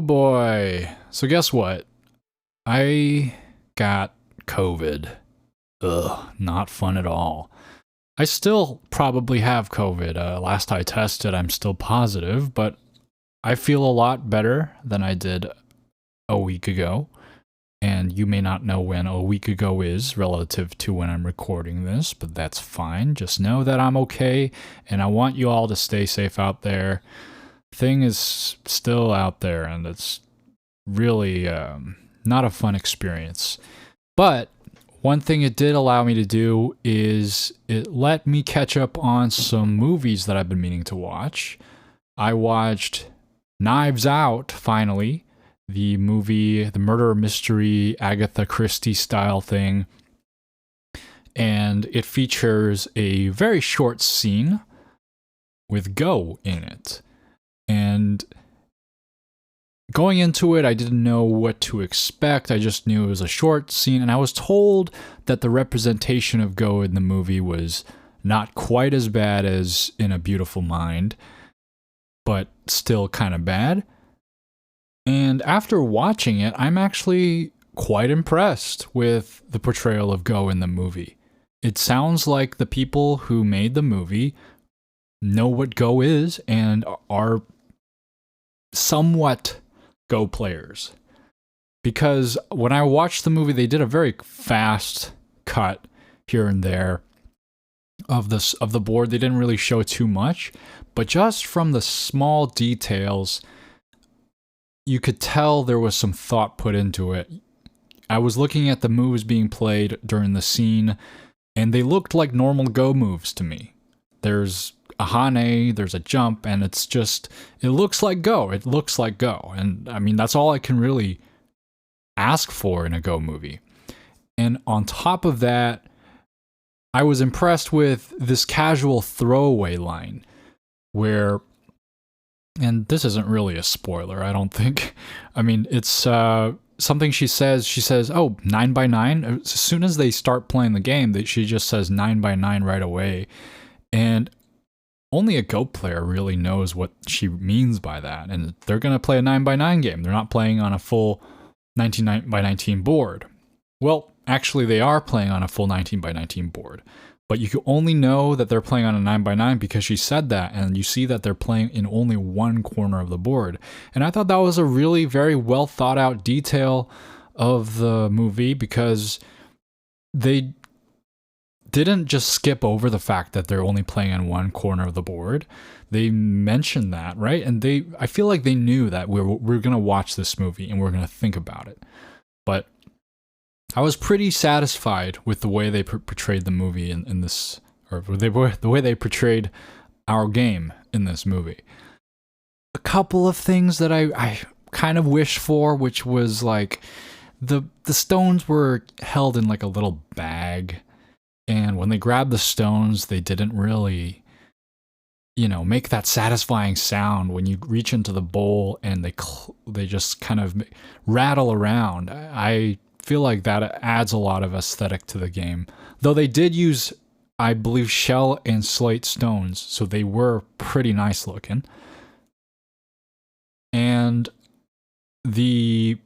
boy. So guess what? I got COVID. Ugh, not fun at all. I still probably have COVID. Last I tested, I'm still positive, but I feel a lot better than I did a week ago. And you may not know when a week ago is relative to when I'm recording this, but that's fine. Just know that I'm okay, and I want you all to stay safe out there. Thing is still out there, and it's really not a fun experience. But one thing it did allow me to do is it let me catch up on some movies that I've been meaning to watch. I watched Knives Out, finally. The movie, the murder mystery, Agatha Christie style thing. And it features a very short scene with Go in it. And going into it, I didn't know what to expect. I just knew it was a short scene. And I was told that the representation of Go in the movie was not quite as bad as in A Beautiful Mind, but still kind of bad. And after watching it, I'm actually quite impressed with the portrayal of Go in the movie. It sounds like the people who made the movie know what Go is and are somewhat Go players. Because when I watched the movie, they did a very fast cut here and there of the board. They didn't really show too much, but just from the small details, you could tell there was some thought put into it. I was looking at the moves being played during the scene, and they looked like normal Go moves to me. There's a Hane, there's a jump, and it looks like Go. It looks like Go. And I mean, that's all I can really ask for in a Go movie. And on top of that, I was impressed with this casual throwaway line where, and this isn't really a spoiler, I don't think. I mean, it's something she says. She says, oh, 9x9. As soon as they start playing the game, she just says 9x9 right away. And only a Go player really knows what she means by that. And they're going to play a 9x9 game. They're not playing on a full 19x19 board. Well, actually, they are playing on a full 19x19 board. But you can only know that they're playing on a 9x9 because she said that, and you see that they're playing in only one corner of the board. And I thought that was a really very well thought out detail of the movie, because they didn't just skip over the fact that they're only playing in one corner of the board. They mentioned that, right? And I feel like they knew that we're going to watch this movie and we're going to think about it. But I was pretty satisfied with the way they portrayed the movie in this, or the way they portrayed our game in this movie. A couple of things that I kind of wished for, which was like the stones were held in like a little bag, and when they grabbed the stones, they didn't really, make that satisfying sound when you reach into the bowl and they just kind of rattle around. I feel like that adds a lot of aesthetic to the game. Though they did use, I believe, shell and slate stones, so they were pretty nice looking. And this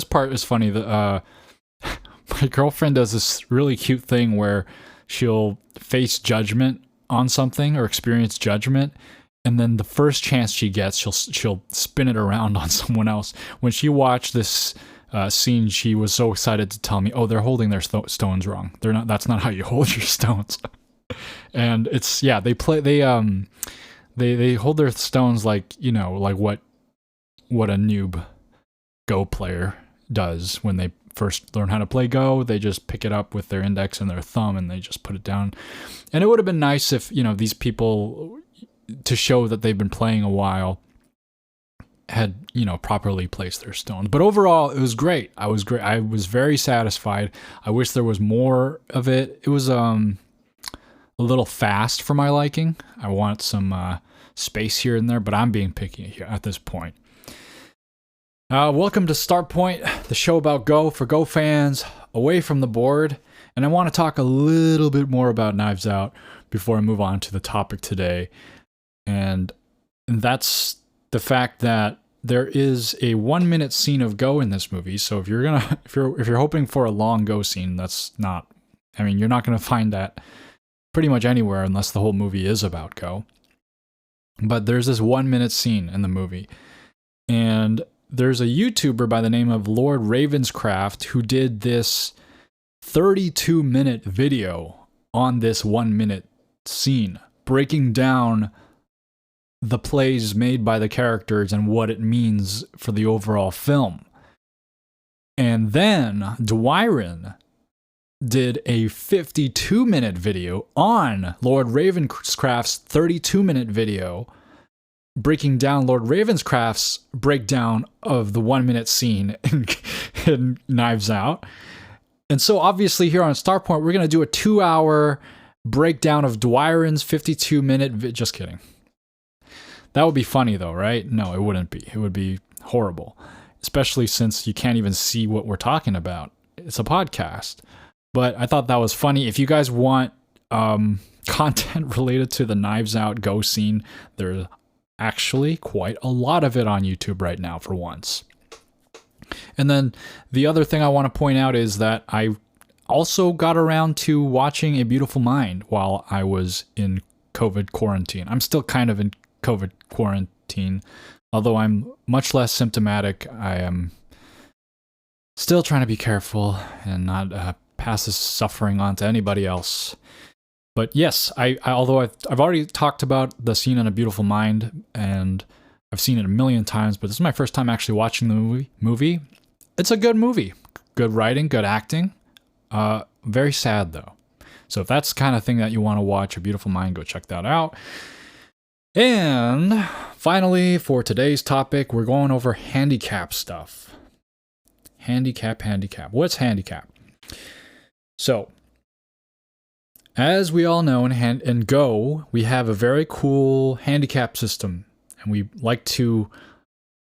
part is funny. My girlfriend does this really cute thing where she'll face judgment on something or experience judgment, and then the first chance she gets, she'll spin it around on someone else. When she watched this scene, she was so excited to tell me, "Oh, they're holding their stones wrong. They're not. That's not how you hold your stones." And it's they hold their stones like like what a noob Go player does when they first learn how to play Go. They just pick it up with their index and their thumb and they just put it down. And it would have been nice if these people, to show that they've been playing a while, had properly placed their stones. But overall, it was great. I was very satisfied. I wish there was more of it. It was a little fast for my liking. I want some space here and there, but I'm being picky here at this point. Welcome to Start Point, the show about Go for Go fans away from the board. And I want to talk a little bit more about Knives Out before I move on to the topic today. And that's the fact that there is a 1 minute scene of Go in this movie. So if you're hoping for a long Go scene, you're not gonna find that pretty much anywhere unless the whole movie is about Go. But there's this 1 minute scene in the movie, and there's a YouTuber by the name of Lord Ravenscraft who did this 32-minute video on this 1 minute scene, breaking down the plays made by the characters and what it means for the overall film. And then Dwyron did a 52-minute video on Lord Ravenscraft's 32-minute video, breaking down Lord Ravenscraft's breakdown of the 1 minute scene in Knives Out. And so obviously here on Starpoint, we're going to do a 2-hour breakdown of Dwyron's 52-minute just kidding. That would be funny though, right? No, it wouldn't be. It would be horrible, especially since you can't even see what we're talking about. It's a podcast. But I thought that was funny. If you guys want content related to the Knives Out Go scene, there's actually quite a lot of it on YouTube right now for once. And then the other thing I want to point out is that I also got around to watching A Beautiful Mind while I was in COVID quarantine. I'm still kind of in COVID quarantine, although I'm much less symptomatic. I am still trying to be careful and not pass this suffering on to anybody else. But yes, although I've already talked about the scene in A Beautiful Mind, and I've seen it a million times, but this is my first time actually watching the movie. It's a good movie. Good writing, good acting. Very sad though. So if that's the kind of thing that you want to watch, A Beautiful Mind, go check that out. And finally, for today's topic, we're going over handicap stuff. Handicap. What's handicap? So, as we all know, in Go, we have a very cool handicap system, and we like to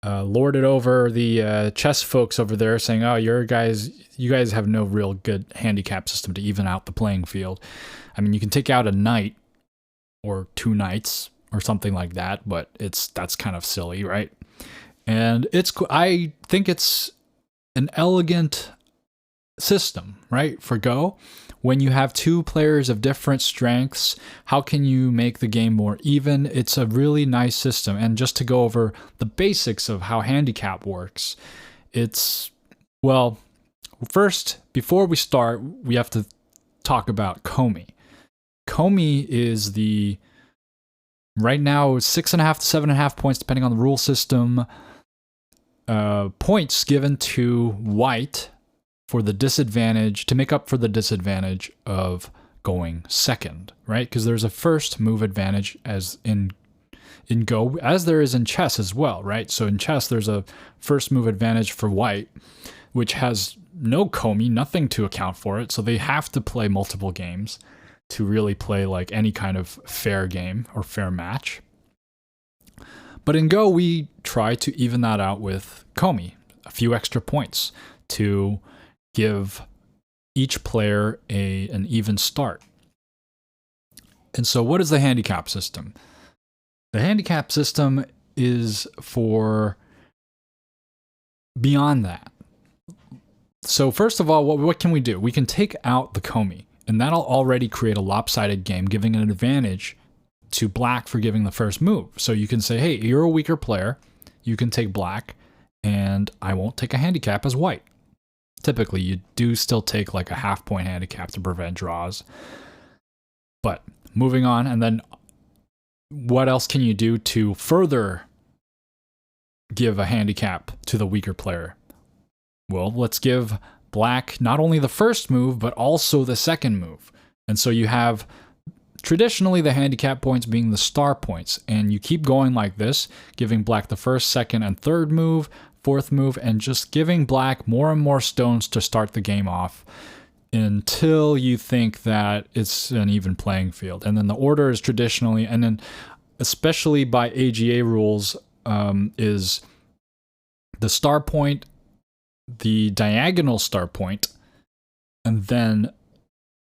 lord it over the chess folks over there, saying, "Oh, you guys have no real good handicap system to even out the playing field." I mean, you can take out a knight or 2 knights or something like that, but that's kind of silly, right? And I think it's an elegant system, right, for Go. When you have 2 players of different strengths, how can you make the game more even? It's a really nice system. And just to go over the basics of how handicap works, first, before we start, we have to talk about Komi. Komi is right now 6.5 to 7.5 points, depending on the rule system, points given to white for the disadvantage, to make up for the disadvantage of going second, right? Because there's a first move advantage as in Go, as there is in chess as well, right? So in chess, there's a first move advantage for white, which has no Komi, nothing to account for it. So they have to play multiple games to really play like any kind of fair game or fair match. But in Go, we try to even that out with Komi, a few extra points to give each player an even start. And so what is the handicap system? The handicap system is for beyond that. So first of all, what can we do? We can take out the Komi, and that'll already create a lopsided game, giving an advantage to black for giving the first move. So you can say, hey, you're a weaker player, you can take black, and I won't take a handicap as white. Typically, you do still take like a half-point handicap to prevent draws. But moving on, and then what else can you do to further give a handicap to the weaker player? Well, let's give black not only the first move, but also the second move. And so you have traditionally the handicap points being the star points, and you keep going like this, giving black the first, second, and third move, fourth move, and just giving black more and more stones to start the game off until you think that it's an even playing field. And then the order is traditionally, and then especially by AGA rules, is the star point, the diagonal star point, and then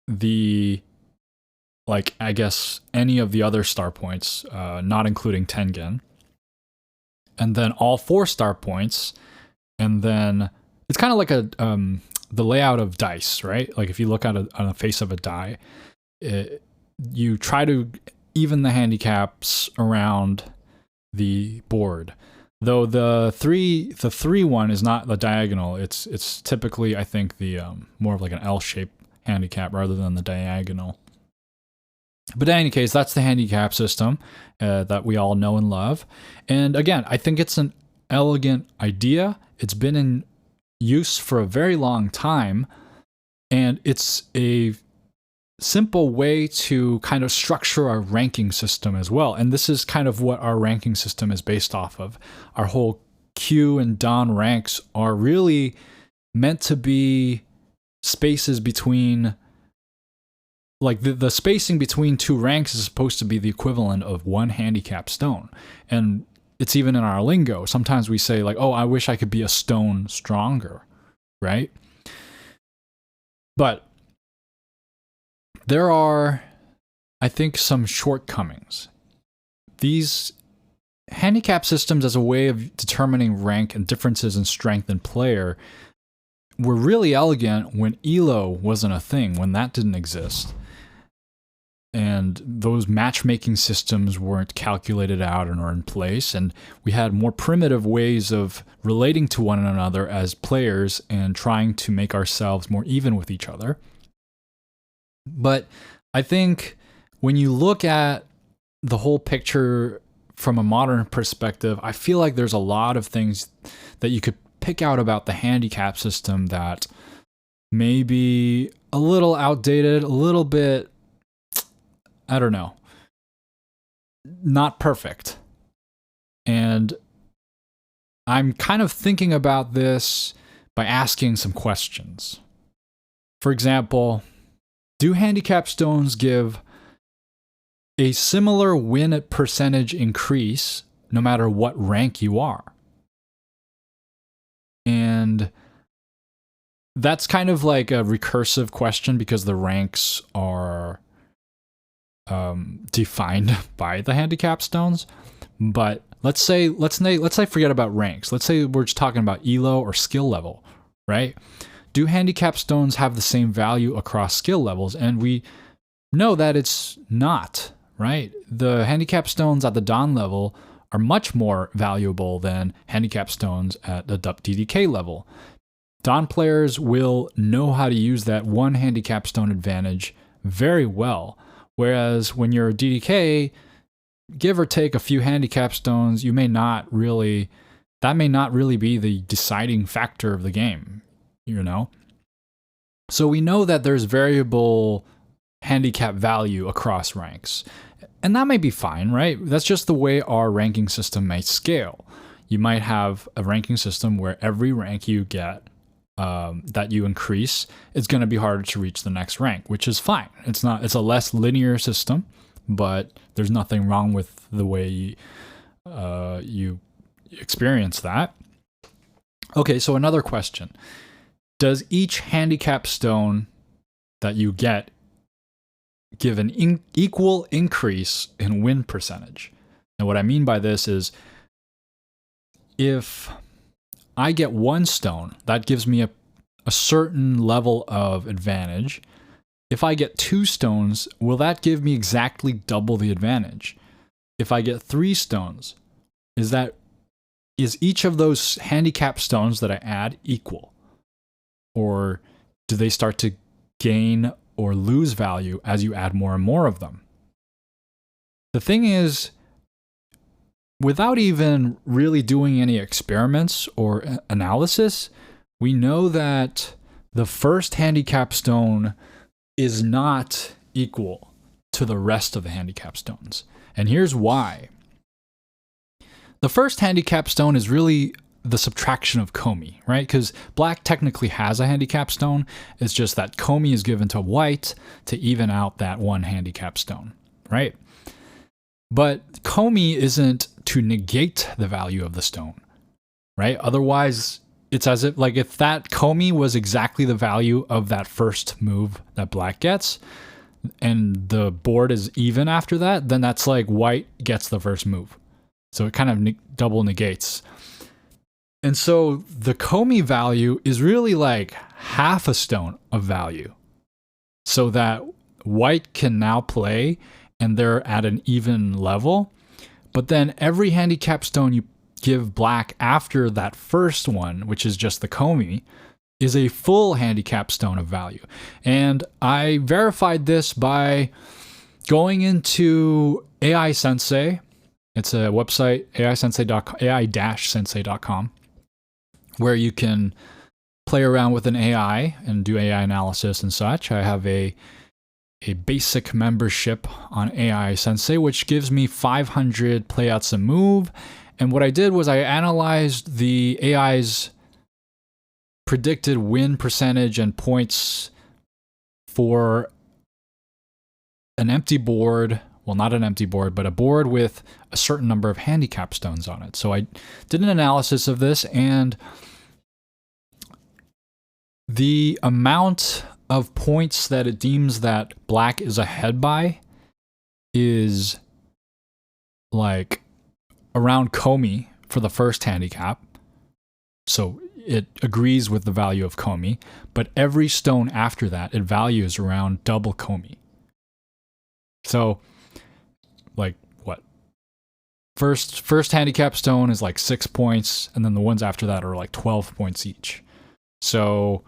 I guess any of the other star points, not including Tengen. and then all 4-star points, and then it's kind of like the layout of dice, right? Like if you look at on the face of a die, you try to even the handicaps around the board. Though the three one is not the diagonal. It's typically, I think, the more of like an L-shaped handicap rather than the diagonal. But in any case, that's the handicap system that we all know and love. And again, I think it's an elegant idea. It's been in use for a very long time, and it's a simple way to kind of structure our ranking system as well. And this is kind of what our ranking system is based off of. Our whole Q and Don ranks are really meant to be spaces between, like the spacing between two ranks is supposed to be the equivalent of one handicap stone. And it's even in our lingo. Sometimes we say like, oh, I wish I could be a stone stronger, right? But there are, I think, some shortcomings. These handicap systems as a way of determining rank and differences in strength in player were really elegant when ELO wasn't a thing, when that didn't exist. And those matchmaking systems weren't calculated out and are in place, and we had more primitive ways of relating to one another as players and trying to make ourselves more even with each other. But I think when you look at the whole picture from a modern perspective, I feel like there's a lot of things that you could pick out about the handicap system that may be a little outdated, a little bit, I don't know, not perfect. And I'm kind of thinking about this by asking some questions. For example, do handicap stones give a similar win percentage increase no matter what rank you are? And that's kind of like a recursive question because the ranks are defined by the handicap stones. But let's say forget about ranks. Let's say we're just talking about ELO or skill level, right? Do handicap stones have the same value across skill levels? And we know that it's not, right? The handicap stones at the Don level are much more valuable than handicap stones at the DDK level. Don players will know how to use that one handicap stone advantage very well. Whereas when you're a DDK, give or take a few handicap stones, that may not really be the deciding factor of the game, you know? So we know that there's variable handicap value across ranks. And that may be fine, right? That's just the way our ranking system may scale. You might have a ranking system where every rank you get that you increase, it's going to be harder to reach the next rank, which is fine. It's a less linear system, but there's nothing wrong with the way you experience that. Okay, so another question. Does each handicap stone that you get give an equal increase in win percentage? And what I mean by this is, if I get one stone, that gives me a certain level of advantage. If I get 2 stones, will that give me exactly double the advantage? If I get 3 stones, is each of those handicap stones that I add equal? Or do they start to gain or lose value as you add more and more of them? The thing is, without even really doing any experiments or analysis, we know that the first handicap stone is not equal to the rest of the handicap stones. And here's why. The first handicap stone is really the subtraction of Komi, right? Because black technically has a handicap stone. It's just that Komi is given to white to even out that one handicap stone, right? But Komi isn't to negate the value of the stone, right? Otherwise, it's as if that Komi was exactly the value of that first move that black gets, and the board is even after that, then that's like white gets the first move. So it kind of double negates. And so the Comey value is really like half a stone of value, so that white can now play and they're at an even level. But then every handicap stone you give black after that first one, which is just the Comey, is a full handicap stone of value. And I verified this by going into AI Sensei. It's a website, ai-sensei.com, where you can play around with an AI and do AI analysis and such. I have a basic membership on AI Sensei, which gives me 500 playouts a move. And what I did was I analyzed the AI's predicted win percentage and points for an empty board. Well, not an empty board, but a board with a certain number of handicap stones on it. So I did an analysis of this, and the amount of points that it deems that black is ahead by is like around Comey for the first handicap. So it agrees with the value of Comey, but every stone after that, it values around double Comey. So like what? First handicap stone is like 6 points, and then the ones after that are like 12 points each. So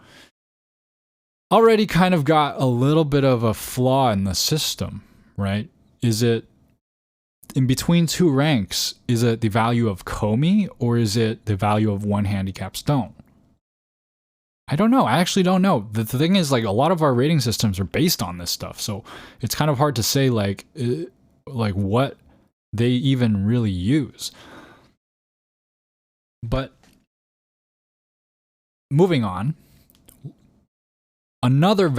already kind of got a little bit of a flaw in the system, right? Is it in between two ranks? Is it the value of Comey, or is it the value of one handicap stone? I don't know. I actually don't know. The thing is, like, a lot of our rating systems are based on this stuff, so it's kind of hard to say like what they even really use. But moving on, another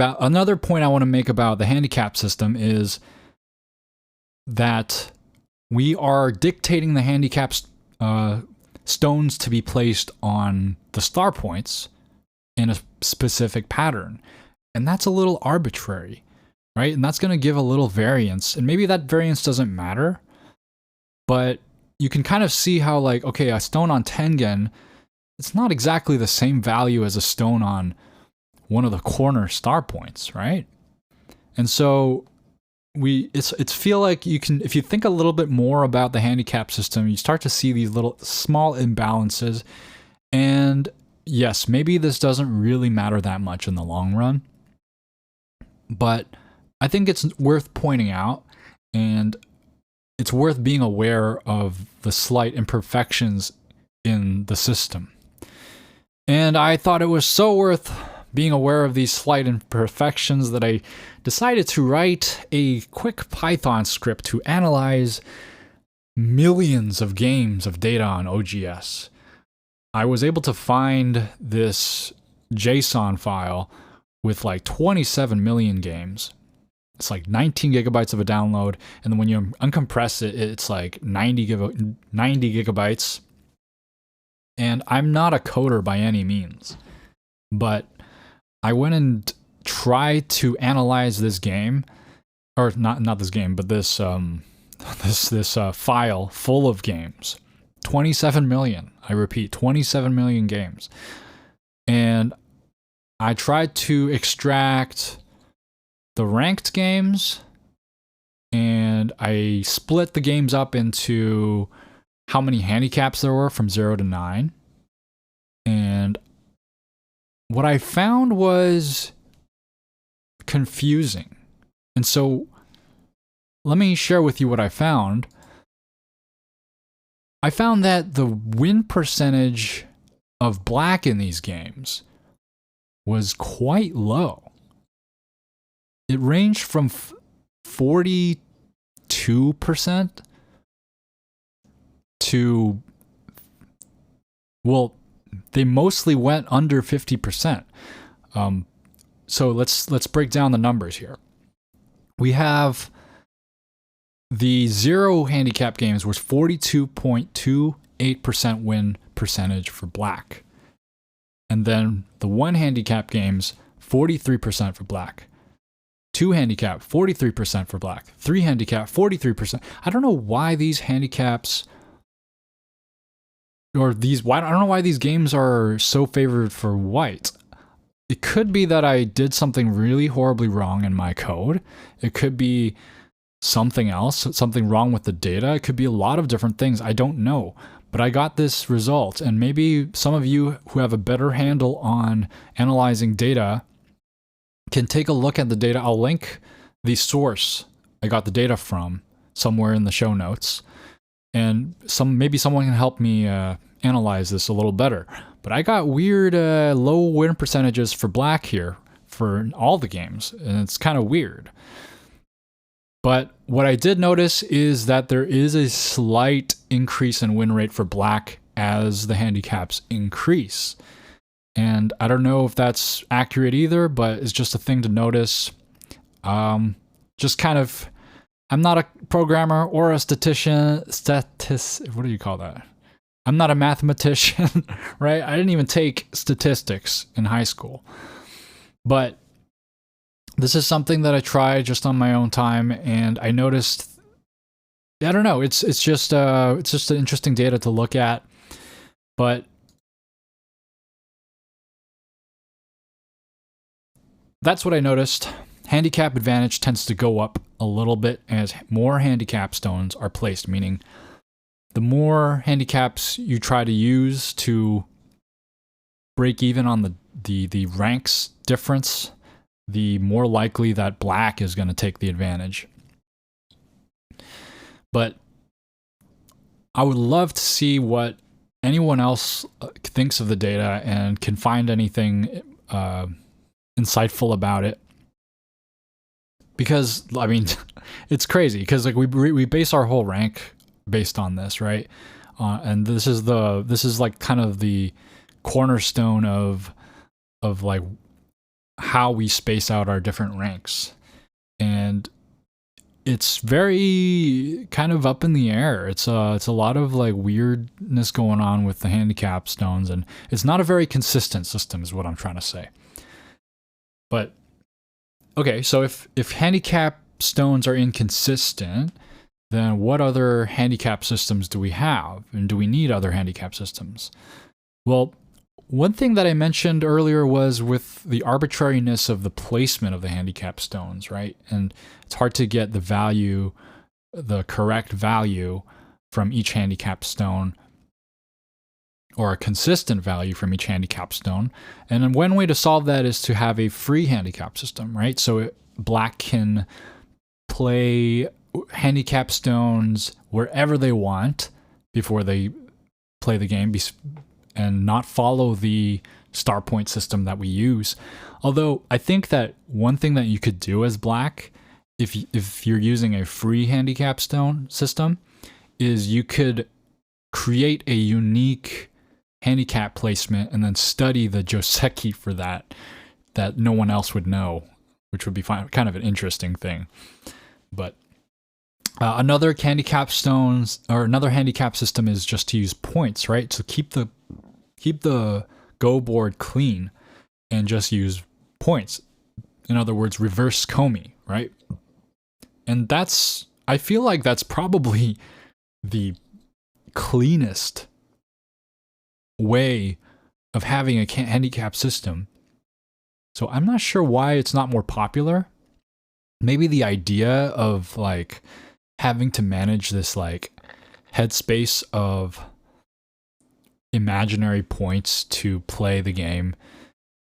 point I want to make about the handicap system is that we are dictating the handicap stones to be placed on the star points in a specific pattern. And that's a little arbitrary, right? And that's going to give a little variance. And maybe that variance doesn't matter, but you can kind of see how, like, okay, a stone on Tengen, it's not exactly the same value as a stone on one of the corner star points, right? And so it's feel like you can, if you think a little bit more about the handicap system, you start to see these little small imbalances. And yes, maybe this doesn't really matter that much in the long run, but I think it's worth pointing out, and it's worth being aware of the slight imperfections in the system. And I thought it was so worth being aware of these slight imperfections that I decided to write a quick Python script to analyze millions of games of data on OGS. I was able to find this JSON file with like 27 million games. It's like 19 gigabytes of a download, and then when you uncompress it, it's like 90 gigabytes. And I'm not a coder by any means, but I went and tried to analyze this game, or not this game, but this file full of games. 27 million. I repeat, 27 million games. And I tried to extract the ranked games, and I split the games up into how many handicaps there were from 0 to 9. And what I found was confusing. And so let me share with you what I found. I found that the win percentage of black in these games was quite low. It ranged from 42% to, well, they mostly went under 50%. So let's break down the numbers here. We have the 0 handicap games was 42.28% win percentage for black. And then the 1 handicap games, 43% for black. 2 handicap, 43% for black. 3 handicap, 43%. I don't know why these handicaps or these, why, I don't know why these games are so favored for white. It could be that I did something really horribly wrong in my code. It could be something else, something wrong with the data. It could be a lot of different things. I don't know. But I got this result, and maybe some of you who have a better handle on analyzing data can take a look at the data. I'll link the source I got the data from somewhere in the show notes, and maybe someone can help me analyze this a little better. But I got weird low win percentages for black here for all the games, and it's kind of weird. But what I did notice is that there is a slight increase in win rate for black as the handicaps increase. And I don't know if that's accurate either, but it's just a thing to notice. Just kind of, I'm not a programmer or a statistician. What do you call that? I'm not a mathematician, right? I didn't even take statistics in high school. But this is something that I tried just on my own time, and I noticed, I don't know, it's just an interesting data to look at. But that's what I noticed. Handicap advantage tends to go up a little bit as more handicap stones are placed, meaning the more handicaps you try to use to break even on the ranks difference, the more likely that black is going to take the advantage. But I would love to see what anyone else thinks of the data and can find anything insightful about it. Because, I mean, it's crazy, because like we base our whole rank based on this, right? And this is like kind of the cornerstone of like how we space out our different ranks. And it's very kind of up in the air. It's a lot of like weirdness going on with the handicap stones, and it's not a very consistent system is what I'm trying to say. But okay, so if handicap stones are inconsistent, then what other handicap systems do we have? And do we need other handicap systems? Well, one thing that I mentioned earlier was with the arbitrariness of the placement of the handicap stones, right? And it's hard to get the value, the correct value from each handicap stone, or a consistent value from each handicap stone. And then one way to solve that is to have a free handicap system, right? So black can play handicap stones wherever they want before they play the game, and not follow the star point system that we use. Although I think that one thing that you could do as black, if you're using a free handicap stone system, is you could create a unique handicap placement and then study the Joseki for that no one else would know, which would be kind of an interesting thing. But another handicap stones, or another handicap system, is just to use points, right? So keep the Go board clean and just use points. In other words, reverse Comey, right? And I feel like that's probably the cleanest way of having a handicap system. So I'm not sure why it's not more popular. Maybe the idea of like having to manage this like headspace of imaginary points to play the game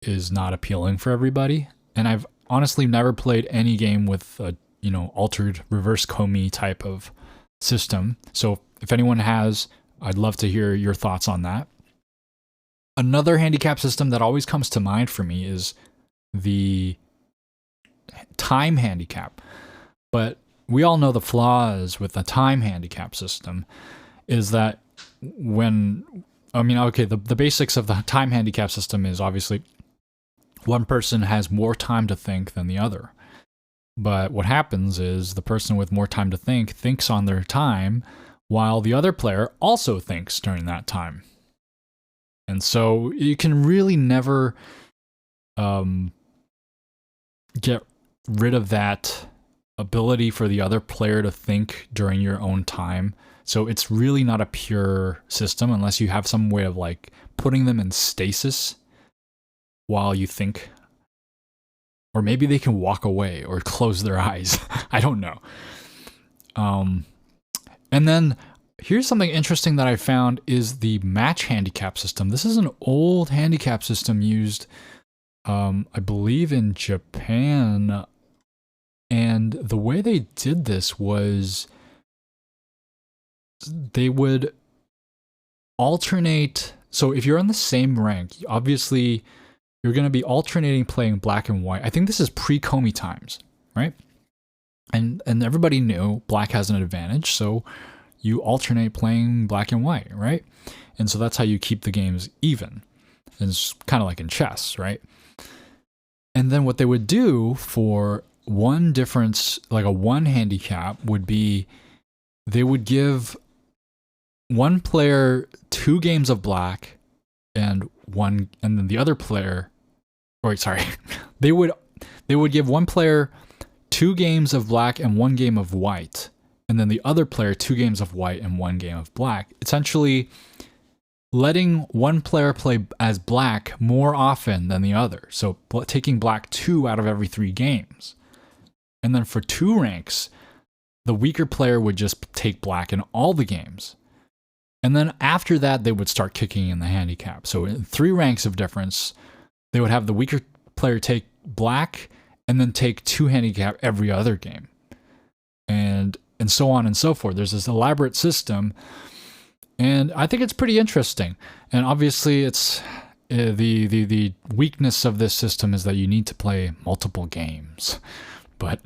is not appealing for everybody. And I've honestly never played any game with a, altered reverse Comey type of system. So if anyone has, I'd love to hear your thoughts on that. Another handicap system that always comes to mind for me is the time handicap. But we all know the flaws with the time handicap system is that the basics of the time handicap system is obviously one person has more time to think than the other. But what happens is the person with more time to think thinks on their time, while the other player also thinks during that time. And so you can really never get rid of that ability for the other player to think during your own time. So it's really not a pure system unless you have some way of like putting them in stasis while you think. Or maybe they can walk away or close their eyes. I don't know. And then here's something interesting that I found is the match handicap system. This is an old handicap system used, I believe, in Japan. And the way they did this was they would alternate. So if you're on the same rank, obviously you're going to be alternating playing black and white. I think this is pre-Komi times, right? And everybody knew black has an advantage, so you alternate playing black and white, right? And so that's how you keep the games even. And it's kind of like in chess, right? And then what they would do for one difference, like a one handicap, would be they would give one player 2 games of black and then the other player, they would give one player 2 games of black and 1 game of white, and then the other player 2 games of white and 1 game of black, essentially letting one player play as black more often than the other. So taking black 2 out of every 3 games. And then for 2 ranks, the weaker player would just take black in all the games. And then after that, they would start kicking in the handicap. So in 3 ranks of difference, they would have the weaker player take black and then take 2 handicap every other game. And so on and so forth. There's this elaborate system, and I think it's pretty interesting. And obviously, it's the weakness of this system is that you need to play multiple games. But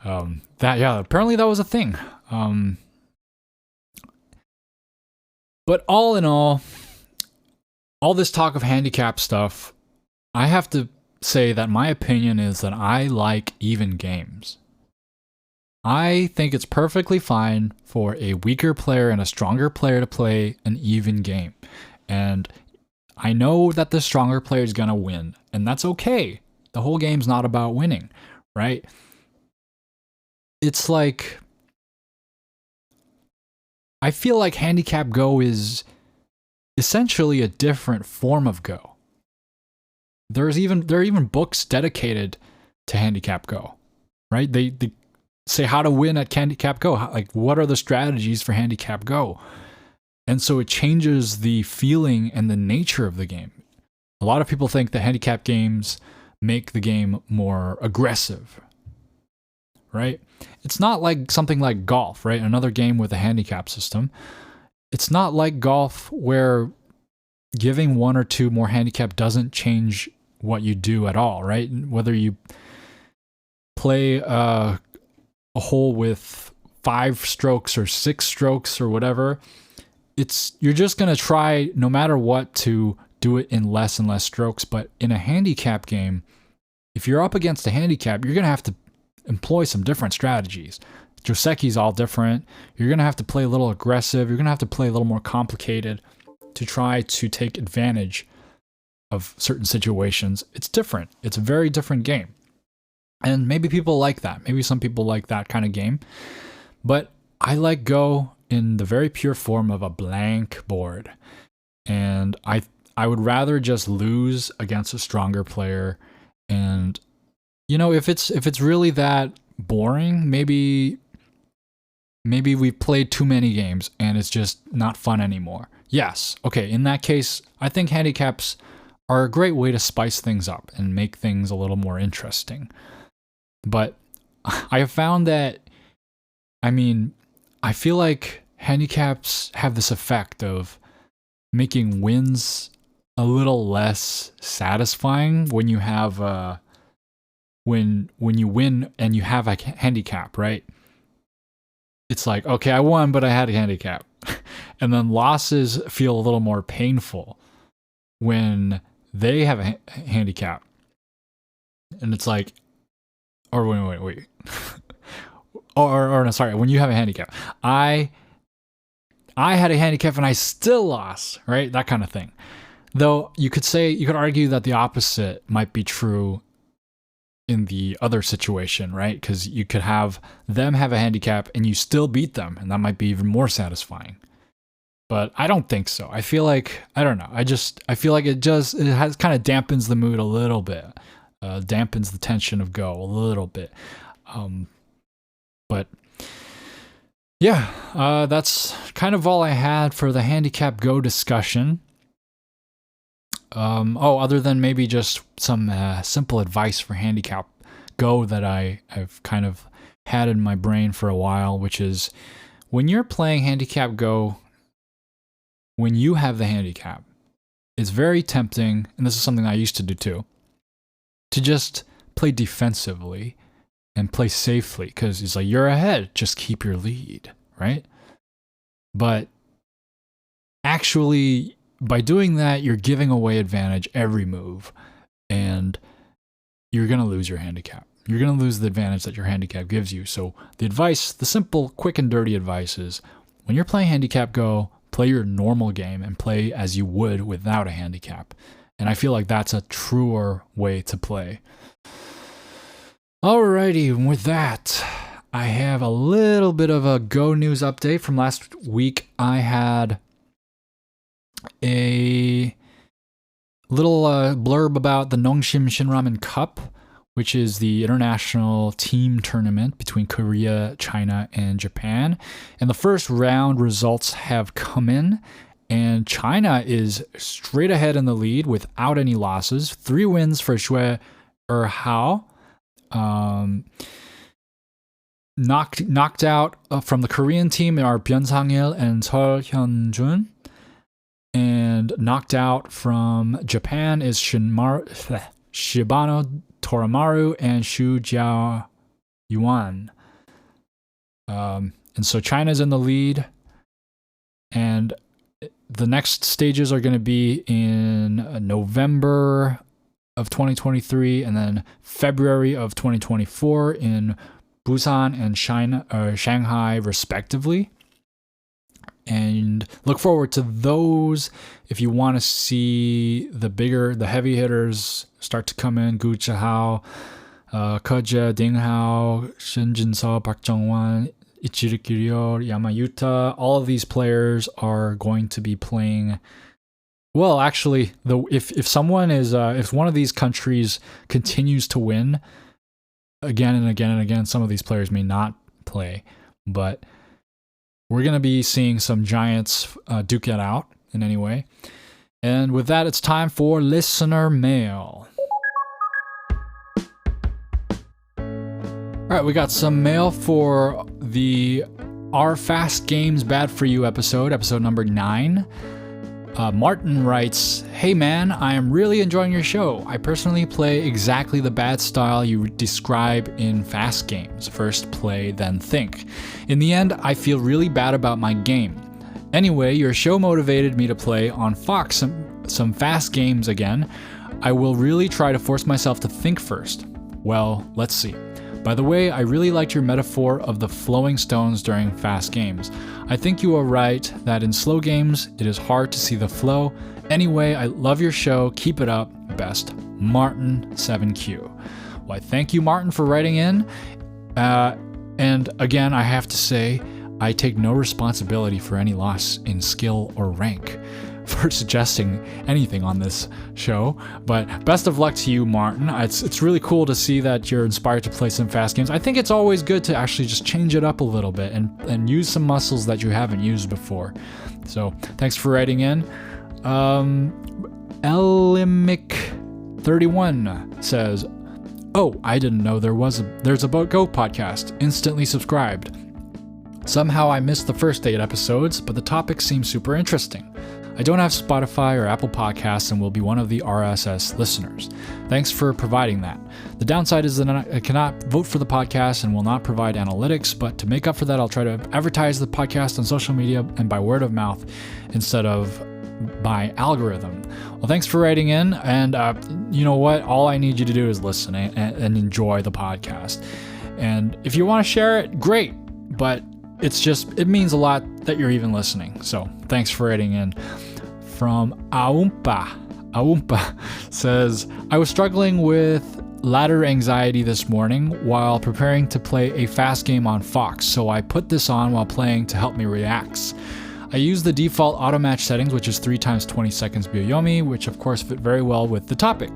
apparently that was a thing. But all in all this talk of handicap stuff, I have to say that my opinion is that I like even games. I think it's perfectly fine for a weaker player and a stronger player to play an even game. And I know that the stronger player is going to win, and that's okay. The whole game's not about winning, right? It's like, I feel like Handicap Go is essentially a different form of Go. There are even books dedicated to Handicap Go, right? They say how to win at Handicap Go. Like, what are the strategies for Handicap Go? And so it changes the feeling and the nature of the game. A lot of people think that handicap games make the game more aggressive, right? It's not like something like golf, right? Another game with a handicap system. It's not like golf where giving 1 or 2 more handicap doesn't change what you do at all, right? Whether you play a hole with 5 strokes or 6 strokes or whatever, you're just going to try no matter what to do it in less and less strokes. But in a handicap game, if you're up against a handicap, you're going to have to employ some different strategies. Joseki's all different. You're going to have to play a little aggressive. You're going to have to play a little more complicated to try to take advantage of certain situations. It's different. It's a very different game. And maybe people like that. Maybe some people like that kind of game. But I like Go in the very pure form of a blank board. And I would rather just lose against a stronger player. And, you know, if it's really that boring, maybe we've played too many games and it's just not fun anymore. Yes, okay, in that case, I think handicaps are a great way to spice things up and make things a little more interesting. But I have found that, I feel like handicaps have this effect of making wins a little less satisfying when you have when you win and you have a handicap, right? It's like, okay, I won, but I had a handicap. And then losses feel a little more painful when they have a handicap. And it's like, or wait. or no, sorry, when you have a handicap. I had a handicap and I still lost, right? That kind of thing. Though you could argue that the opposite might be true in the other situation, right? Because you could have them have a handicap and you still beat them, and that might be even more satisfying. But I don't think so. I feel like, I don't know. I feel like it has kind of dampens the mood a little bit, dampens the tension of Go a little bit. But yeah, that's kind of all I had for the Handicap Go discussion. Other than maybe just some simple advice for Handicap Go that I've kind of had in my brain for a while, which is when you're playing Handicap Go, when you have the handicap, it's very tempting, and this is something I used to do too, to just play defensively and play safely, because it's like, you're ahead, just keep your lead, right? But actually, by doing that, you're giving away advantage every move, and you're going to lose your handicap. You're going to lose the advantage that your handicap gives you. So the advice, the simple, quick and dirty advice is, when you're playing Handicap Go, play your normal game and play as you would without a handicap. And I feel like that's a truer way to play. Alrighty, and with that, I have a little bit of a Go news update from last week. I had a little blurb about the Nongshim Shinramen Cup, which is the international team tournament between Korea, China, and Japan. And the first round results have come in, and China is straight ahead in the lead without any losses. 3 wins for Xue Erhao. Knocked out from the Korean team are Byun Sang-il and Seol Hyun-jun. And knocked out from Japan is Shibano Torimaru and Shu Jia Yuan. And so China's in the lead, and the next stages are going to be in November of 2023 and then February of 2024 in Busan and Shanghai respectively. And look forward to those if you want to see the heavy hitters start to come in. Gu Chihao, Koja, Ding Hao, Shin Jin-seo, Park Jung-wan, Ichiro Kiryo, Yama Yuta. All of these players are going to be playing. Well, actually, if one of these countries continues to win again and again and again, some of these players may not play, but we're going to be seeing some giants duke it out in any way. And with that, it's time for listener mail. All right, we got some mail for the Are Fast Games Bad For You episode number 9. Martin writes, "Hey man, I am really enjoying your show. I personally play exactly the bad style you describe in fast games. First play, then think. In the end, I feel really bad about my game. Anyway, your show motivated me to play on Fox some fast games again. I will really try to force myself to think first. Well, let's see. By the way, I really liked your metaphor of the flowing stones during fast games. I think you are right that in slow games, it is hard to see the flow. Anyway, I love your show. Keep it up. Best, Martin 7Q." Well, thank you, Martin, for writing in. And again, I have to say, I take no responsibility for any loss in skill or rank for suggesting anything on this show, but best of luck to you, Martin. It's really cool to see that you're inspired to play some fast games. I think it's always good to actually just change it up a little bit and use some muscles that you haven't used before. So thanks for writing in. Elimic31 says, "Oh, I didn't know there's a Go podcast. Instantly subscribed. Somehow I missed the first 8 episodes, but the topic seems super interesting. I don't have Spotify or Apple Podcasts and will be one of the RSS listeners. Thanks for providing that. The downside is that I cannot vote for the podcast and will not provide analytics, but to make up for that, I'll try to advertise the podcast on social media and by word of mouth instead of by algorithm." Well, thanks for writing in, and you know what? All I need you to do is listen and enjoy the podcast. And if you want to share it, great, but it means a lot that you're even listening. So thanks for writing in. From Aumpa says, "I was struggling with ladder anxiety this morning while preparing to play a fast game on Fox, so I put this on while playing to help me relax. I used the default auto match settings, which is 3 times 20 seconds Byoyomi, which of course fit very well with the topic.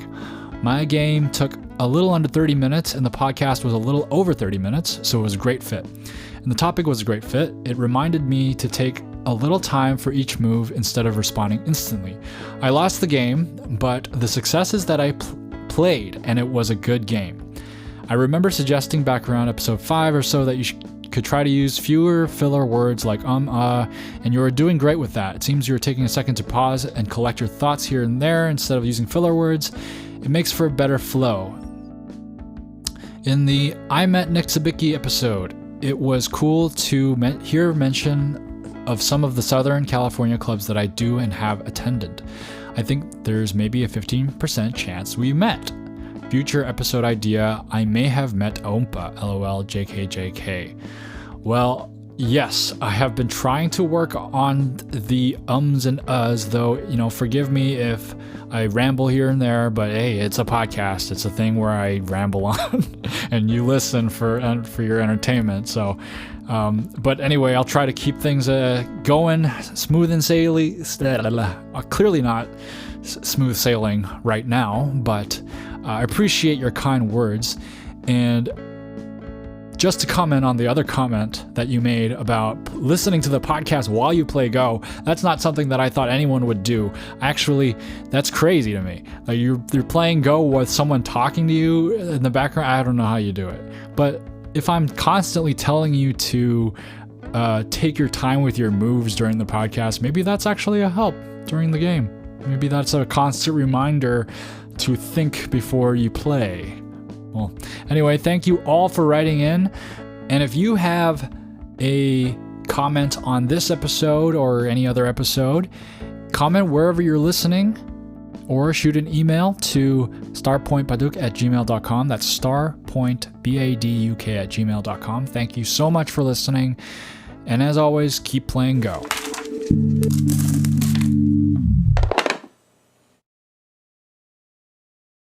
My game took a little under 30 minutes and the podcast was a little over 30 minutes, so it was a great fit. And the topic was a great fit. It reminded me to take a little time for each move instead of responding instantly. I lost the game, but the success is that I played and it was a good game. I remember suggesting back around episode 5 or so that you could try to use fewer filler words like and you were doing great with that. It seems you were taking a second to pause and collect your thoughts here and there instead of using filler words. It makes for a better flow. In the I Met Nick Sabicki episode, it was cool to hear mention of some of the Southern California clubs that I do and have attended. I think there's maybe a 15% chance we met. Future episode idea, I may have met Oompa, lol, JKJK. Well, yes, I have been trying to work on the ums and uhs, though, forgive me if I ramble here and there, but hey, it's a podcast. It's a thing where I ramble on and you listen for your entertainment. So, but anyway, I'll try to keep things going smooth and sailing. Clearly not smooth sailing right now, but I appreciate your kind words. And just to comment on the other comment that you made about listening to the podcast while you play Go, that's not something that I thought anyone would do. Actually, that's crazy to me. Like you're playing Go with someone talking to you in the background. I don't know how you do it. But if I'm constantly telling you to take your time with your moves during the podcast, maybe that's actually a help during the game. Maybe that's a constant reminder to think before you play. Well, anyway, thank you all for writing in. And if you have a comment on this episode or any other episode, comment wherever you're listening or shoot an email to starpointbaduk@gmail.com. That's starpointbaduk@gmail.com. Thank you so much for listening. And as always, keep playing Go.